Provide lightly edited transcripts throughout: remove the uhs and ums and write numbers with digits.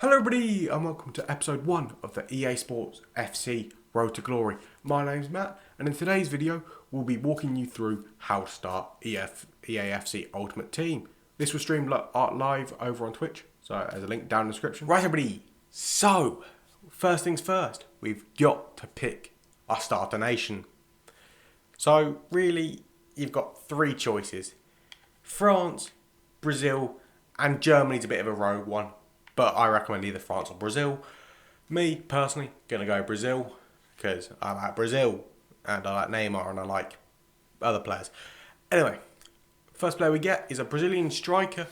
Hello everybody and welcome to episode 1 of the EA Sports FC Road to Glory. My name's Matt and in today's video we'll be walking you through how to start EAFC Ultimate Team. This was streamed live over on Twitch, so there's a link down in the description. Right everybody, so first things first, we've got to pick our starter nation. So really you've got three choices: France, Brazil and Germany's a bit of a rogue one. But I recommend either France or Brazil. Me, personally, going to go Brazil because I like Brazil and I like Neymar and I like other players. Anyway, first player we get is a Brazilian striker,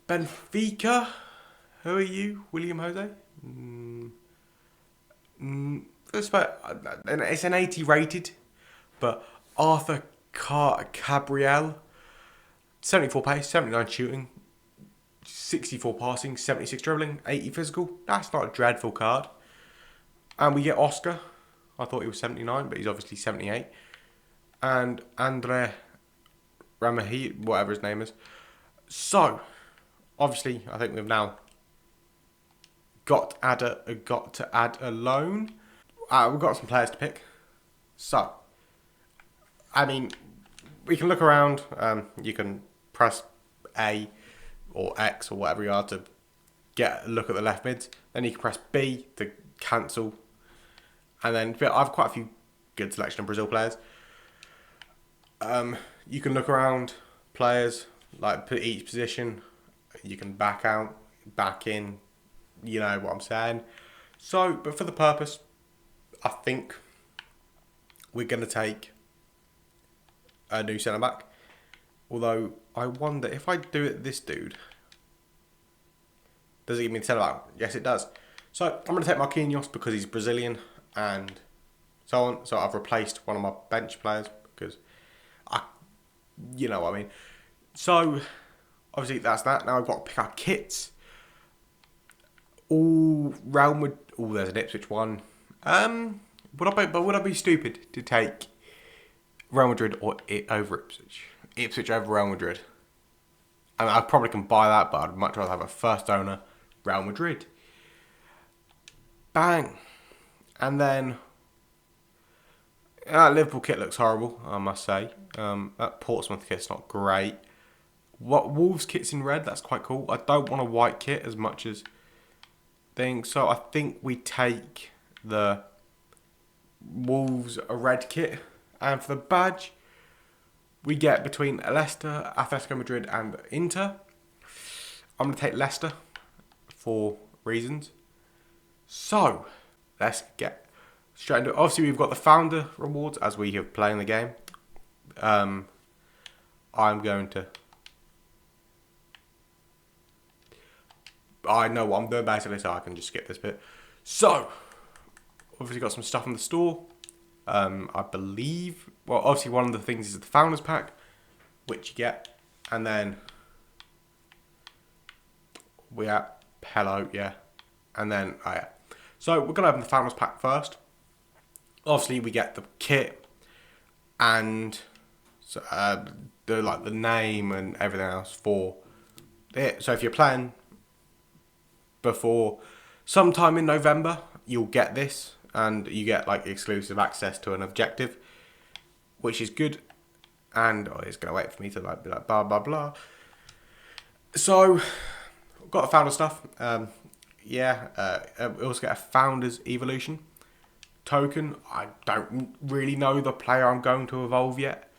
Benfica. Who are you, William Jose? It's an 80 rated, but Arthur Cabral, 74 pace, 79 shooting, 64 passing, 76 dribbling, 80 physical. That's not a dreadful card. And we get Oscar. I thought he was 79, but he's obviously 78. And Andre Ramahi, whatever his name is. So, obviously, I think we've now got to add a loan. We've got some players to pick. So, I mean, we can look around. You can press A or X or whatever you are to get a look at the left mids. Then you can press B to cancel. And then I have quite a few good selection of Brazil players. You can look around players, like put each position. You can back out, back in. You know what I'm saying. So, but for the purpose, I think we're going to take a new centre back. Although, I wonder if I do it this dude, does it give me the centre back? Yes, it does. So, I'm going to take Marquinhos because he's Brazilian and so on. So, I've replaced one of my bench players because you know what I mean. So, obviously, that's that. Now, I've got to pick our kits. All Real Madrid. Oh, there's an Ipswich one. Would I be stupid to take Real Madrid or over Ipswich? Ipswich over Real Madrid. I mean, I probably can buy that, but I'd much rather have a first owner, Real Madrid. Bang. And then, that Liverpool kit looks horrible, I must say. That Portsmouth kit's not great. What Wolves kit's in red, that's quite cool. I don't want a white kit as much as things. So I think we take the Wolves a red kit. And for the badge, we get between Leicester, Atletico Madrid and Inter. I'm going to take Leicester for reasons. So, let's get straight into it. Obviously, we've got the founder rewards as we have playing the game. I'm going to... I know what I'm doing basically, so I can just skip this bit. So, obviously got some stuff in the store. I believe, well, obviously one of the things is the Founders Pack, which you get, and then we have Hello, yeah, and then, oh yeah. So we're going to open the Founders Pack first. Obviously we get the kit, and the name and everything else for it. So if you're playing before sometime in November, you'll get this. And you get like exclusive access to an objective, which is good. And it's gonna wait for me to be like blah blah blah. So, got the founder stuff. We also get a founder's evolution token. I don't really know the player I'm going to evolve yet.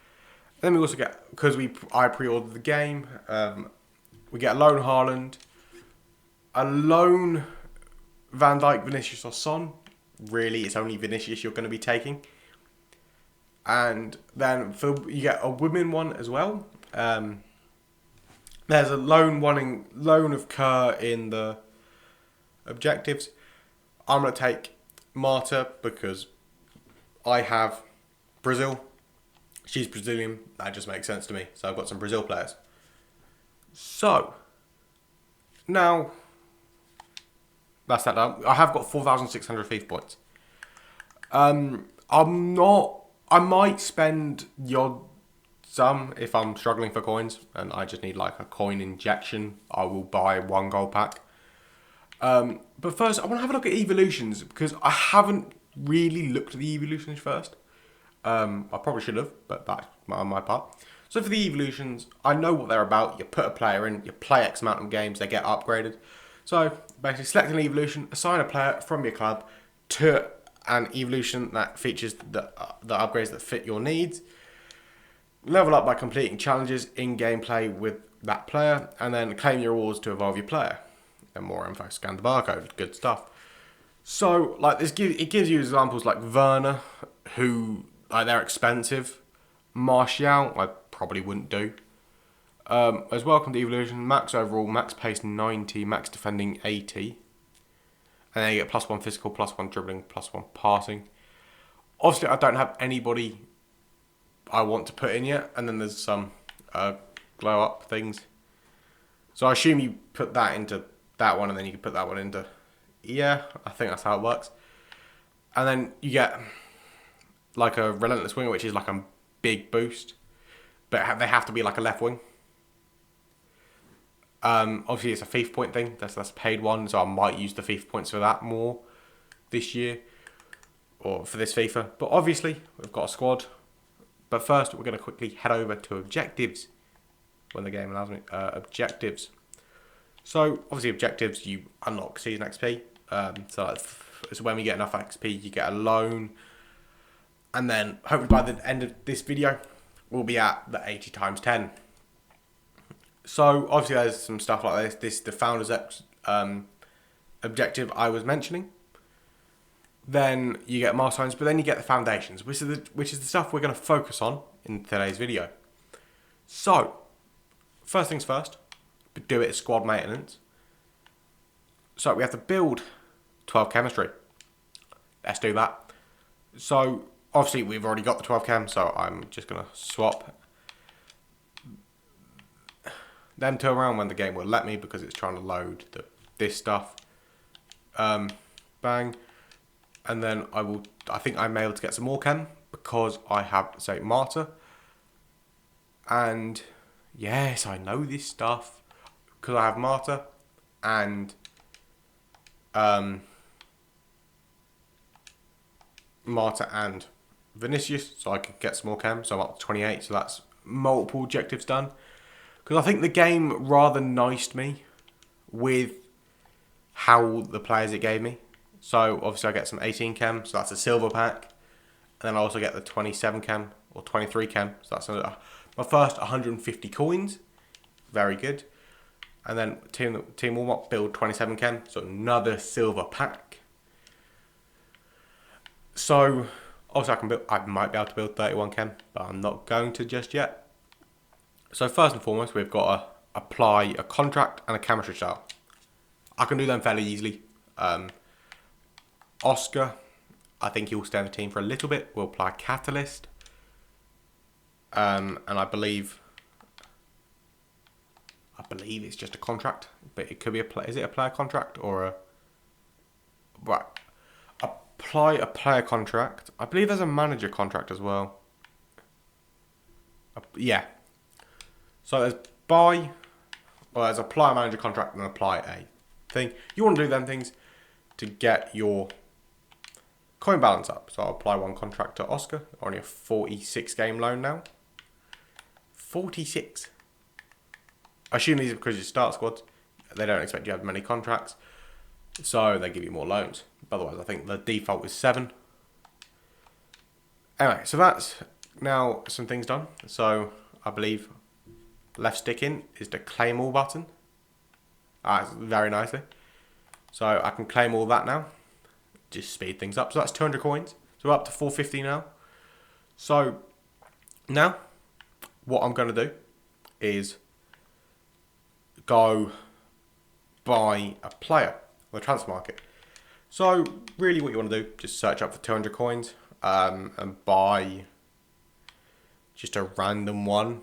Then we also get, because I pre-ordered the game. We get a lone Haaland, a lone Van Dijk, Vinicius or Son. Really, it's only Vinicius you're going to be taking. And then you get a women one as well. There's a loan of Kerr in the objectives. I'm going to take Marta because I have Brazil. She's Brazilian. That just makes sense to me. So I've got some Brazil players. So, now... that's that done. I have got 4,600 FIFA points. I might spend some if I'm struggling for coins and I just need like a coin injection. I will buy one gold pack. But first, I want to have a look at evolutions because I haven't really looked at the evolutions first. I probably should have, but that's on my part. So for the evolutions, I know what they're about. You put a player in, you play X amount of games, they get upgraded. So basically, select an evolution, assign a player from your club to an evolution that features the upgrades that fit your needs. Level up by completing challenges in gameplay with that player, and then claim your rewards to evolve your player. And more info, scan the barcode, good stuff. So, like this, it gives you examples like Werner, who like they're expensive. Martial, I probably wouldn't do. As welcome to evolution, max overall, max pace 90, max defending 80, and then you get +1 physical, +1 dribbling, +1 passing. Obviously, I don't have anybody I want to put in yet, and then there's some glow up things. So I assume you put that into that one, and then you can put that one into. Yeah, I think that's how it works. And then you get like a relentless winger, which is like a big boost, but they have to be like a left wing. Obviously, it's a FIFA point thing. That's a paid one, so I might use the FIFA points for that more this year or for this FIFA. But obviously, we've got a squad. But first, we're going to quickly head over to objectives when the game allows me. Objectives. So obviously, objectives you unlock season XP. So it's when we get enough XP, you get a loan, and then hopefully by the end of this video, we'll be at the 80 times 10. So obviously there's some stuff like this. This is the founders objective I was mentioning. Then you get milestones, but then you get the foundations, which is the stuff we're going to focus on in today's video. So first things first, do it as squad maintenance. So we have to build 12 chemistry. Let's do that. So obviously we've already got the 12 chem, so I'm just going to swap them two around when the game will let me, because it's trying to load this stuff. Bang. And then I think I may be able to get some more chem because I have St. Marta. And yes, I know this stuff because I have Marta and Marta and Vinicius, so I could get some more chem. So I'm up to 28, so that's multiple objectives done. Because I think the game rather niced me with how the players it gave me. So obviously I get some 18 chem, so that's a silver pack. And then I also get the 27 chem or 23 chem, so that's my first 150 coins. Very good. And then team warm up, build 27 chem, so another silver pack. So obviously I might be able to build 31 chem, but I'm not going to just yet. So first and foremost, we've got to apply a contract and a chemistry style. I can do them fairly easily. Oscar, I think he'll stay in the team for a little bit. We'll apply Catalyst. And I believe it's just a contract, but it could be is it a player contract or a... Right. Apply a player contract. I believe there's a manager contract as well. Yeah. So there's apply a manager contract and apply a thing. You want to do them things to get your coin balance up. So I'll apply one contract to Oscar. Only a 46 game loan now. 46. I assume these are because you start squads. They don't expect you to have many contracts, so they give you more loans. Otherwise, I think the default is 7. Anyway, so that's now some things done. So I believe left stick in is the claim all button. Very nicely. So I can claim all that now. Just speed things up. So that's 200 coins. So we're up to 450 now. So now what I'm going to do is go buy a player on the transfer market. So really what you want to do, just search up for 200 coins and buy just a random one.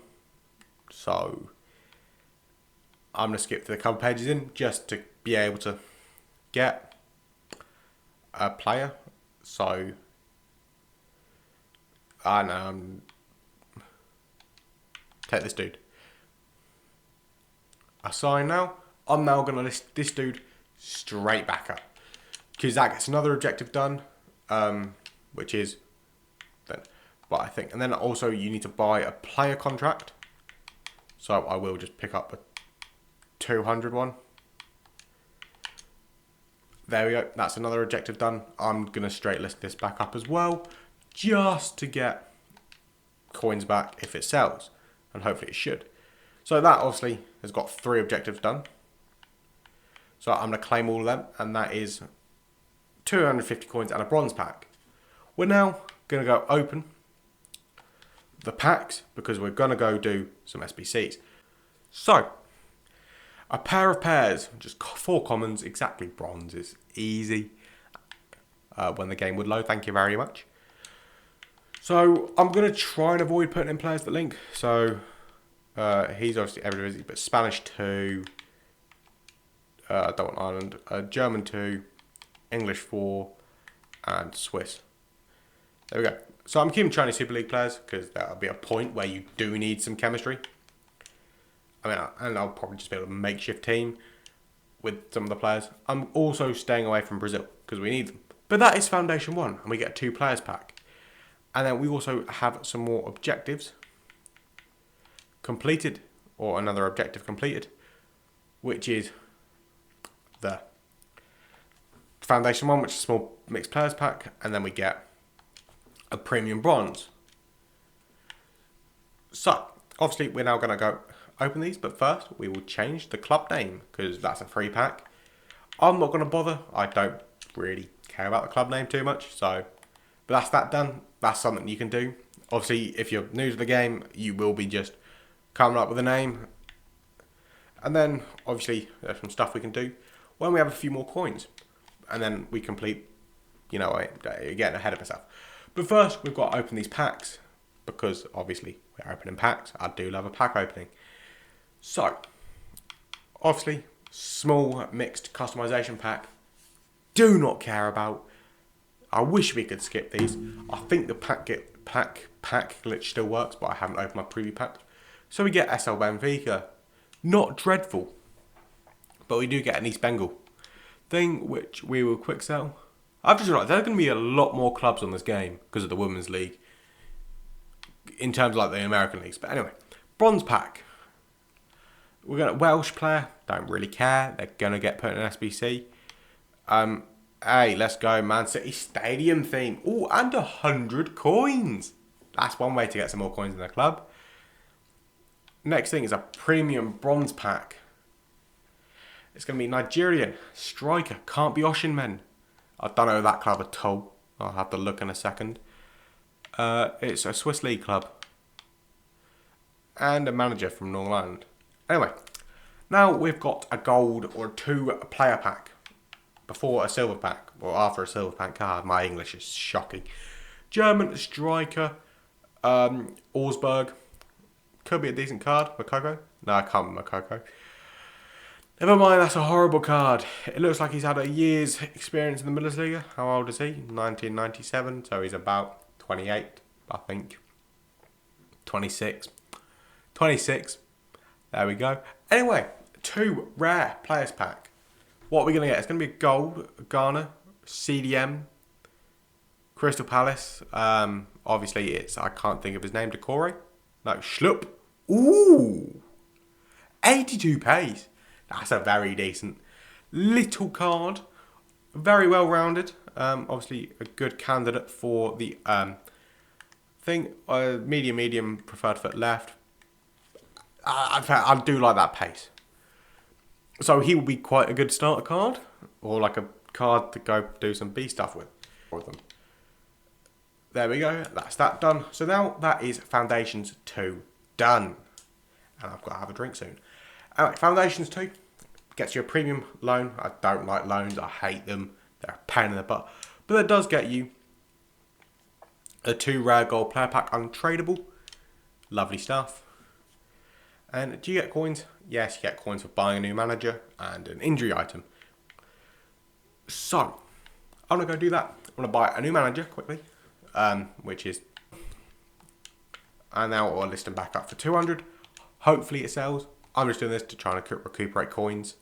So I'm going to skip through the couple pages in just to be able to get a player. So I know, take this dude. Assign now. I'm now going to list this dude straight back up. Because that gets another objective done, which is then what I think. And then also you need to buy a player contract. So I will just pick up a 200 one. There we go. That's another objective done. I'm going to straight list this back up as well, just to get coins back if it sells. And hopefully it should. So that obviously has got 3 objectives done. So I'm going to claim all of them. And that is 250 coins and a bronze pack. We're now going to go open the packs because we're going to go do some SBCs. So, a pair of pairs, just 4 commons, exactly bronze is easy when the game would load, thank you very much. So, I'm going to try and avoid putting in players that link. So, he's obviously Eredivisie, but Spanish 2, I don't want Ireland, German 2, English 4, and Swiss. There we go. So I'm keeping Chinese Super League players because that'll be a point where you do need some chemistry. I mean, and I'll probably just be able to makeshift team with some of the players. I'm also staying away from Brazil because we need them. But that is Foundation 1 and we get a 2 players pack. And then we also have some more objectives completed, or another objective completed, which is the Foundation 1, which is a small mixed players pack, and then we get a premium bronze. So, obviously, we're now going to go open these, but first we will change the club name because that's a free pack. I'm not going to bother. I don't really care about the club name too much, so, but that's that done. That's something you can do. Obviously, if you're new to the game, you will be just coming up with a name, and then obviously there's some stuff we can do when we have a few more coins, and then we complete. You know, you're getting ahead of myself. But first, we've got to open these packs, because obviously we're opening packs. I do love a pack opening. So, obviously, small mixed customization pack. Do not care about. I wish we could skip these. I think the pack glitch still works, but I haven't opened my preview pack. So we get SL Benfica. Not dreadful, but we do get an East Bengal thing, which we will quick sell. I've just realised there's going to be a lot more clubs on this game because of the Women's League in terms of like the American leagues. But anyway, bronze pack. We're going to Welsh player. Don't really care. They're going to get put in an SBC. Hey, let's go. Man City Stadium theme. Oh, and 100 coins. That's one way to get some more coins in the club. Next thing is a premium bronze pack. It's going to be Nigerian striker. Can't be Oshinmen. I don't know that club at all. I'll have to look in a second. It's a Swiss League club. And a manager from Northern Ireland. Anyway, now we've got a gold or 2 player pack. Before a silver pack. Or after a silver pack. God, my English is shocking. German striker. Augsburg. Could be a decent card. Makoko. No, I can't be Makoko. Never mind, that's a horrible card. It looks like he's had a year's experience in the Bundesliga. How old is he? 1997, so he's about 28, I think. 26. 26. There we go. Anyway, 2 rare players pack. What are we going to get? It's going to be gold, Ghana, CDM, Crystal Palace. Obviously, I can't think of his name, Decore. No, Schlupp. Ooh! 82 pace. That's a very decent little card. Very well rounded. Obviously a good candidate for the thing. Medium, preferred foot left. I do like that pace. So he will be quite a good starter card. Or like a card to go do some B stuff with. There we go. That's that done. So now that is Foundations 2 done. And I've got to have a drink soon. Alright, Foundations 2 gets you a premium loan. I don't like loans. I hate them. They're a pain in the butt. But it does get you a 2 rare gold player pack untradeable. Lovely stuff. And do you get coins? Yes, you get coins for buying a new manager and an injury item. So, I'm going to go do that. I'm going to buy a new manager quickly. Which is... And now I'll list them back up for 200. Hopefully it sells. I'm just doing this to try and recuperate coins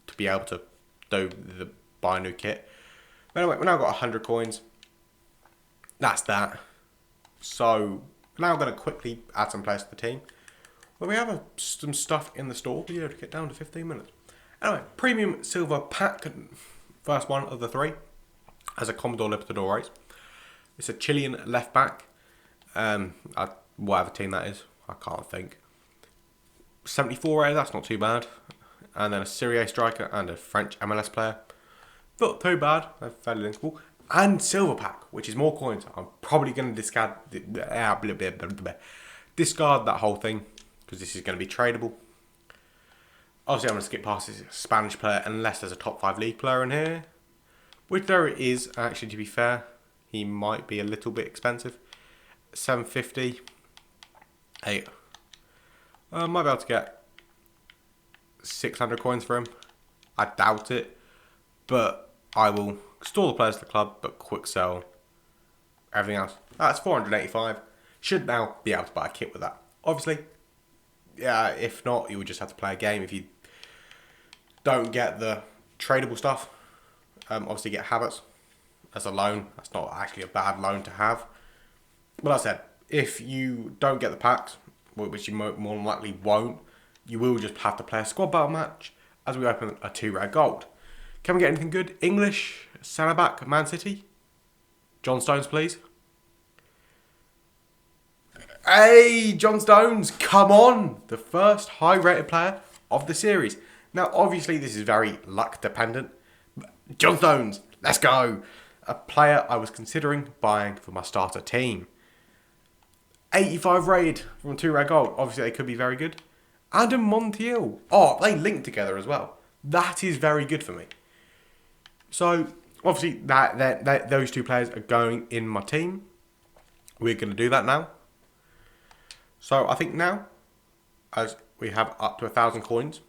to be able to do the buy a new kit. But anyway, we've now got 100 coins. That's that. So now I'm going to quickly add some players to the team. Well, we have some stuff in the store. We have to get down to 15 minutes. Anyway, premium silver pack, first one of the 3, as a Commodore Libertador race. It's a Chilean left back. Whatever team that is, I can't think. 74 rated, that's not too bad. And then a Serie A striker and a French MLS player. Not too bad, they're fairly linkable. And silver pack, which is more coins. I'm probably going to discard that whole thing, because this is going to be tradable. Obviously, I'm going to skip past this Spanish player unless there's a top 5 league player in here. Which there is, actually, to be fair. He might be a little bit expensive. 750. Hey, I might be able to get 600 coins for him. I doubt it. But I will store the players to the club, but quick sell everything else. That's 485. Should now be able to buy a kit with that. Obviously, yeah, if not, you would just have to play a game if you don't get the tradable stuff. Obviously, get Havertz as a loan. That's not actually a bad loan to have. But like I said, if you don't get the packs, which you more than likely won't, you will just have to play a squad battle match as we open a 2 rare gold. Can we get anything good? English, centre back, Man City. John Stones, please. Hey, John Stones, come on! The first high-rated player of the series. Now, obviously, this is very luck-dependent. John Stones, let's go! A player I was considering buying for my starter team. 85 rated from 2 rare gold. Obviously, they could be very good. Adam Montiel. Oh, they link together as well. That is very good for me. So, obviously, those 2 players are going in my team. We're going to do that now. So, I think now, as we have up to 1,000 coins.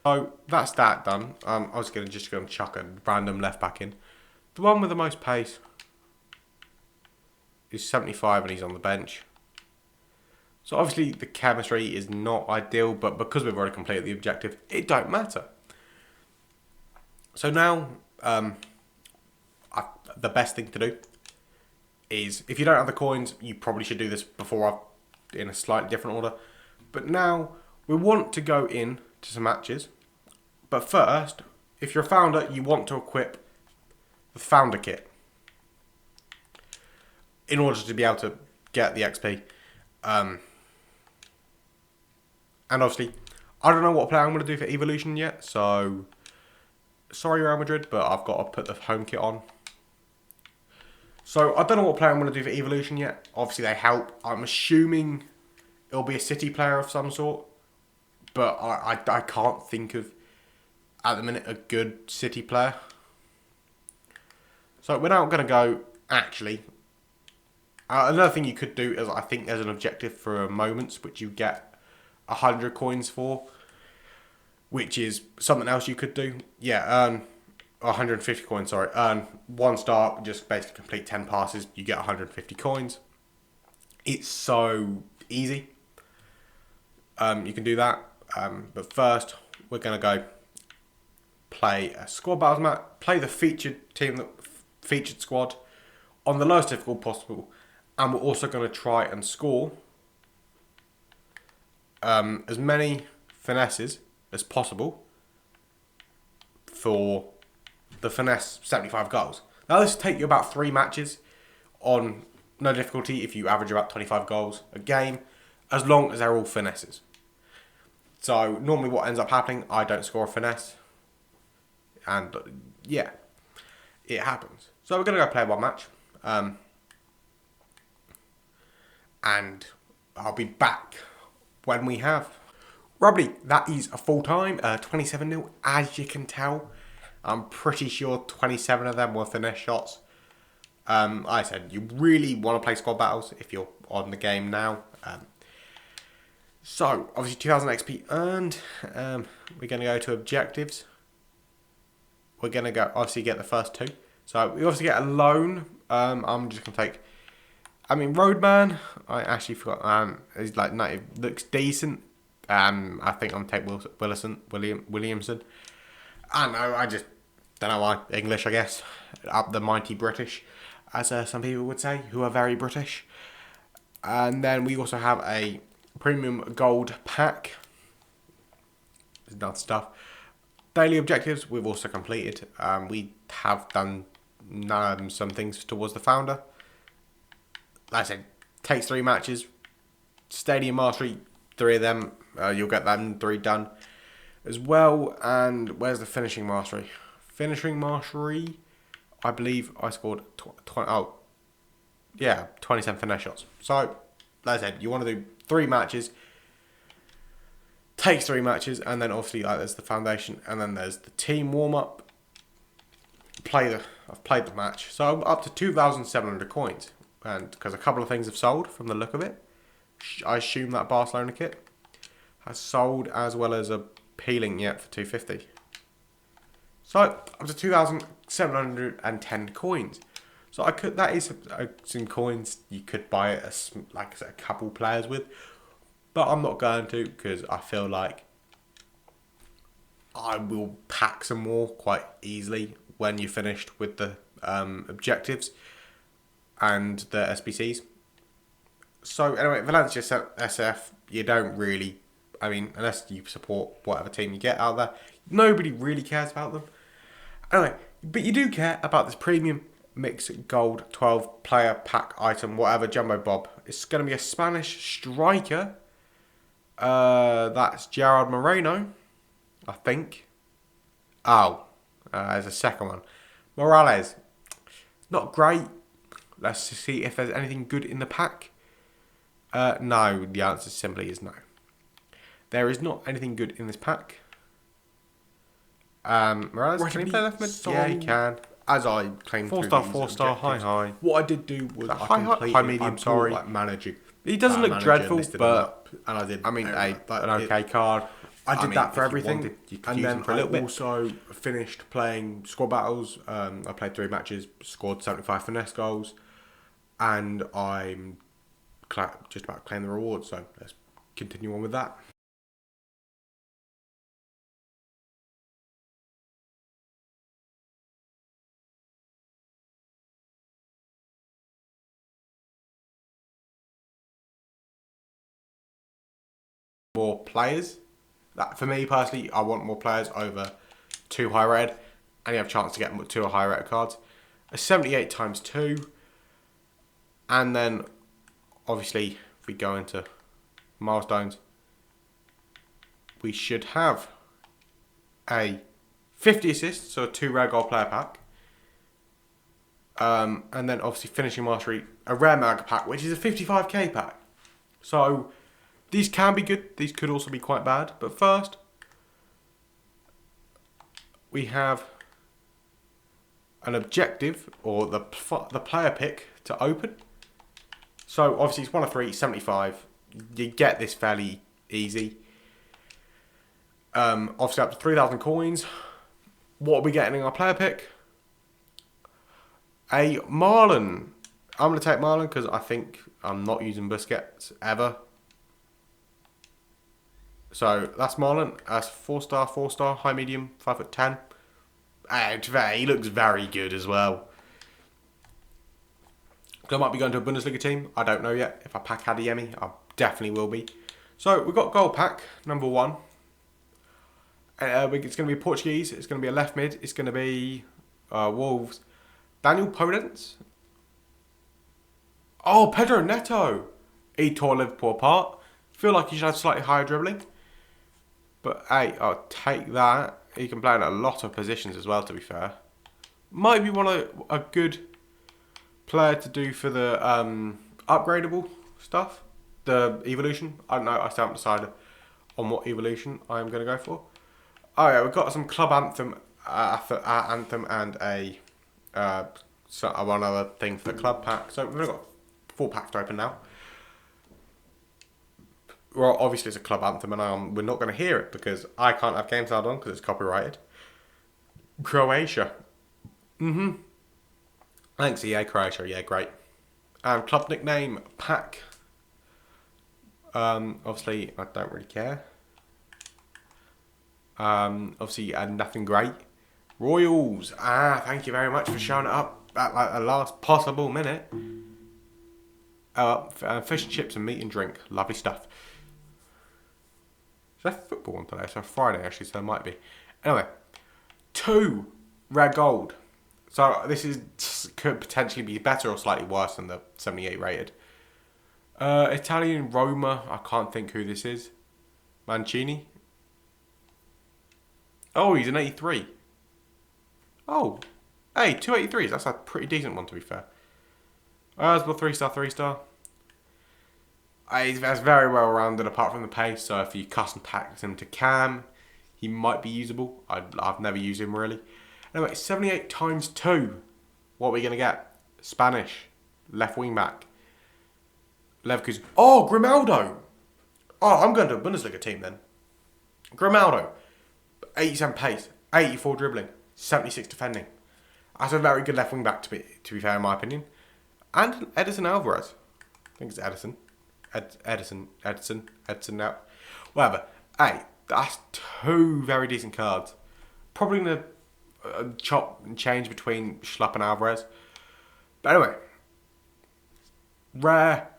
So, that's that done. I was going to chuck a random left back in. The one with the most pace is 75 and he's on the bench. So, obviously, the chemistry is not ideal, but because we've already completed the objective, it don't matter. So now, the best thing to do is, if you don't have the coins, you probably should do this in a slightly different order. But now, we want to go in to some matches. But first, if you're a founder, you want to equip the founder kit in order to be able to get the XP. And obviously, I don't know what player I'm going to do for Evolution yet, so sorry Real Madrid, but I've got to put the home kit on. So I don't know what player I'm going to do for Evolution yet. Obviously they help. I'm assuming it'll be a City player of some sort, but I can't think of, at the minute, a good City player. So we're now going to go, actually, another thing you could do is, I think there's an objective for moments, which you get 100 coins for, which is something else you could do. Yeah, earn 150 coins, sorry. Earn 1 star, just basically complete 10 passes, you get 150 coins. It's so easy. You can do that. But first, we're going to go play a squad battles match, play the featured squad on the lowest difficult possible. And we're also going to try and score as many finesses as possible for the finesse 75 goals. Now this will take you about 3 matches on no difficulty if you average about 25 goals a game, as long as they're all finesses. So normally what ends up happening, I don't score a finesse, and yeah, it happens. So we're going to go play 1 match, and I'll be back when we have. Rugby, that is a full time, 27-0, as you can tell. I'm pretty sure 27 of them were finesse shots. I said, you really want to play squad battles if you're on the game now. So, obviously 2,000 XP earned. We're going to go to objectives. We're going to go, obviously, get the first 2. So, we obviously get a loan. I'm just going to take, Roadman, I actually forgot, he's like, no, it looks decent. I think I'm going to take Williamson. I don't know, I just don't know why. English, I guess. Up the mighty British, as some people would say, who are very British. And then we also have a premium gold pack. There's that stuff. Daily objectives we've also completed. We have done some things towards the founder. Like I said, takes 3 matches. Stadium Mastery, 3 of them. You'll get them 3 done as well. And where's the Finishing Mastery? Finishing Mastery, I believe I scored 27 finesse shots. So, like I said, you want to do 3 matches. Takes 3 matches, and then obviously there's the foundation, and then there's the team warm up. I've played the match, so I'm up to 2,700 coins, and because a couple of things have sold from the look of it, I assume that Barcelona kit has sold, as well as a peeling yet for 250. So up to 2,710 coins. So that is some coins you could buy it like I said, a couple players with. But I'm not going to, because I feel like I will pack some more quite easily when you're finished with the objectives and the SBCs. So anyway, Valencia SF, you don't really, I mean, unless you support whatever team you get out there, nobody really cares about them. Anyway, but you do care about this premium mix gold 12 player pack item, whatever, Jumbo Bob. It's going to be a Spanish striker. That's Gerard Moreno, I think. There's a second one. Morales. Not great. Let's see if there's anything good in the pack. No, the answer simply is no. There is not anything good in this pack. Morales, can he play left mid? Yeah, he can. As I claimed, 4-star, high. What I did do was high medium. Sorry, like managing. He doesn't look dreadful, but and I did. I mean, an okay card. I did that for everything, and then I also finished playing squad battles. I played 3 matches, scored 75 finesse goals, and I'm just about to claim the reward. So let's continue on with that. More players. That for me personally, I want more players over 2 high red, and you have a chance to get 2 high red cards. A 78 times 2, and then obviously if we go into milestones, we should have a 50 assists, so a 2 rare gold player pack, and then obviously finishing mastery, a rare mega pack, which is a 55k pack. So these can be good, these could also be quite bad, but first we have an objective, or the player pick to open. So obviously it's 1 of 3, 75. You get this fairly easy. Obviously up to 3,000 coins. What are we getting in our player pick? A Marlon. I'm going to take Marlon because I think I'm not using Busquets ever. So that's Marlon. That's 4-star, high medium, 5'10". And he looks very good as well. I might be going to a Bundesliga team. I don't know yet. If I pack Adeyemi, I definitely will be. So we've got gold pack number 1. It's going to be Portuguese. It's going to be a left mid. It's going to be Wolves. Daniel Podence. Oh, Pedro Neto. He tore Liverpool apart. Feel like he should have slightly higher dribbling. But hey, I'll take that. He can play in a lot of positions as well, to be fair. Might be a good player to do for the upgradable stuff. The evolution. I don't know. I still haven't decided on what evolution I'm going to go for. Oh yeah, we've got some club anthem, and a one other thing for the club pack. So we've got 4 packs to open now. Well, obviously it's a club anthem, and we're not going to hear it because I can't have game sound on because it's copyrighted. Croatia. Thanks, EA. Croatia. Yeah, great. And club nickname pack. Obviously I don't really care. Obviously, nothing great. Royals. Thank you very much for showing it up at like the last possible minute. Fish and chips and meat and drink. Lovely stuff. Is there football on today? So Friday actually, so it might be. Anyway, 2 rare gold. So could potentially be better or slightly worse than the 78 rated. Italian Roma. I can't think who this is. Mancini. Oh, he's an 83. Oh, hey, 283s. That's a pretty decent one, to be fair. Erzbil 3-star, 3-star. He's very well rounded apart from the pace. So if you custom pack him to Cam, he might be usable. I've never used him really. Anyway, 78 times 2. What are we gonna get? Spanish, left wing back. Leverkusen. Oh, Grimaldo. Oh, I'm going to a Bundesliga team then. Grimaldo, 87 pace, 84 dribbling, 76 defending. That's a very good left wing back to be fair in my opinion. And Edison Alvarez. I think it's Edison. Edison now. Whatever. Hey, that's 2 very decent cards. Probably going to chop and change between Schlupp and Alvarez. But anyway. Rare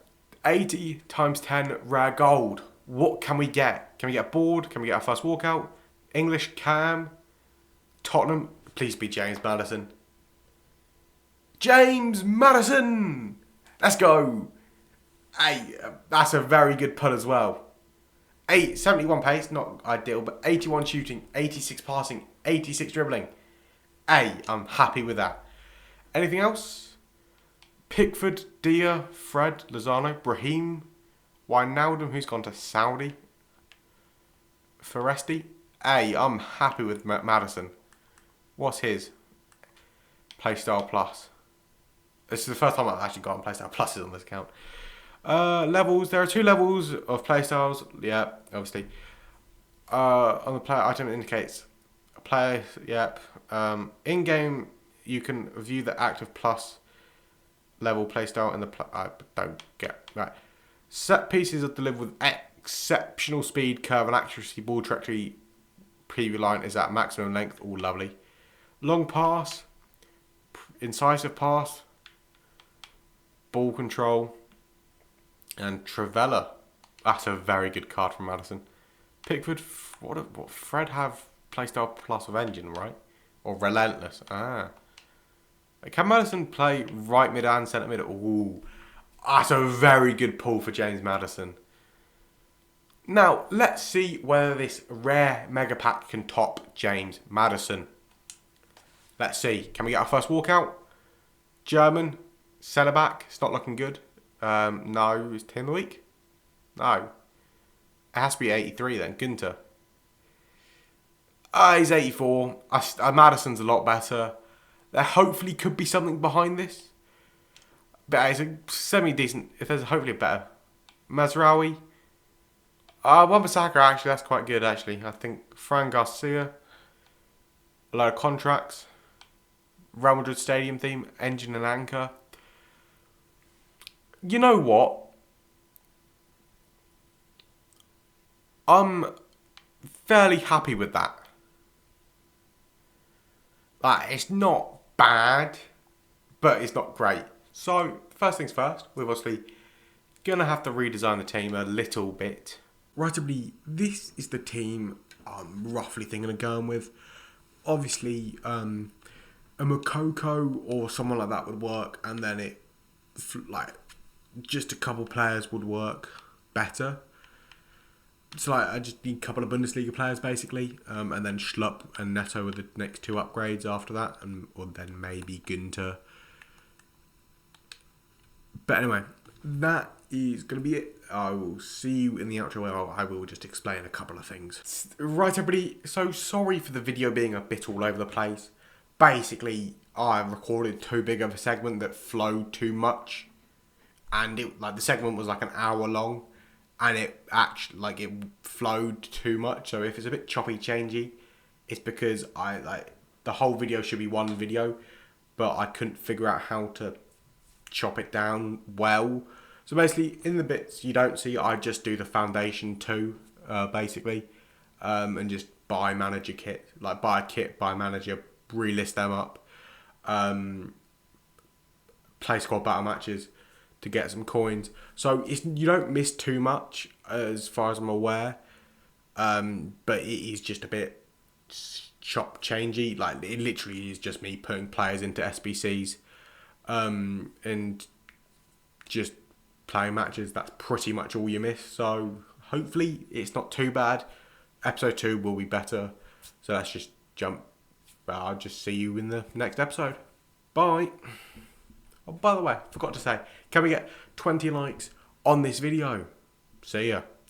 80 times 10 rare gold. What can we get? Can we get a board? Can we get our first walkout? English Cam. Tottenham. Please be James Maddison. James Maddison! Let's go. Hey, that's a very good pull as well. 71 pace, not ideal, but 81 shooting, 86 passing, 86 dribbling. Hey, I'm happy with that. Anything else? Pickford, Dia, Fred, Lozano, Brahim, Wijnaldum, who's gone to Saudi. Foresti. Hey, I'm happy with Maddison. What's his? Playstyle Plus. This is the first time I've actually gotten Playstyle Pluses on this account. Levels. There are 2 levels of playstyles. Yeah, obviously. On the player item, it indicates a player. Yep. In game, you can view the active plus level playstyle in the. I don't get right. Set pieces are delivered with exceptional speed, curve, and accuracy. Ball trajectory preview line is at maximum length. All lovely. Long pass, incisive pass, ball control, and Travella. That's a very good card from Maddison. Pickford, what Fred have playstyle plus of engine, right? Or relentless. Can Maddison play right mid and centre mid? Ooh, that's a very good pull for James Maddison. Now, let's see whether this rare mega pack can top James Maddison. Let's see. Can we get our first walkout? German, centre back. It's not looking good. No, is Team of the Week? No. It has to be 83 then. Gunter. He's 84. Maddison's a lot better. There hopefully could be something behind this. But it's a semi-decent. If there's hopefully a better. Mazraoui. Wan-Bissaka, actually, that's quite good, actually. I think Fran Garcia. A lot of contracts. Real Madrid Stadium theme. Engine and anchor. You know what? I'm fairly happy with that. Like, it's not bad, but it's not great. So, first things first, we're obviously going to have to redesign the team a little bit. Rightly, this is the team I'm roughly thinking of going with. Obviously, a Moukoko or someone like that would work, and then just a couple players would work better. So I just need a couple of Bundesliga players basically, and then Schlupp and Neto are the next 2 upgrades after that, or then maybe Gunter. But anyway, that is going to be it. I will see you in the outro where I will just explain a couple of things. Right, everybody, so sorry for the video being a bit all over the place. Basically, I recorded too big of a segment that flowed too much. And the segment was like an hour long. And it actually, it flowed too much. So if it's a bit choppy, changey, it's because the whole video should be one video. But I couldn't figure out how to chop it down well. So basically, in the bits you don't see, I just do the foundation too, basically. And just buy manager kit, like buy a kit, buy manager, relist them up, play squad battle matches to get some coins. So you don't miss too much as far as I'm aware, but it is just a bit chop changey. Like it literally is just me putting players into SBCs, and just playing matches. That's pretty much all you miss. So hopefully it's not too bad. Episode 2 will be better. So let's just jump. I'll just see you in the next episode. Bye. Oh, by the way, forgot to say, can we get 20 likes on this video? See ya.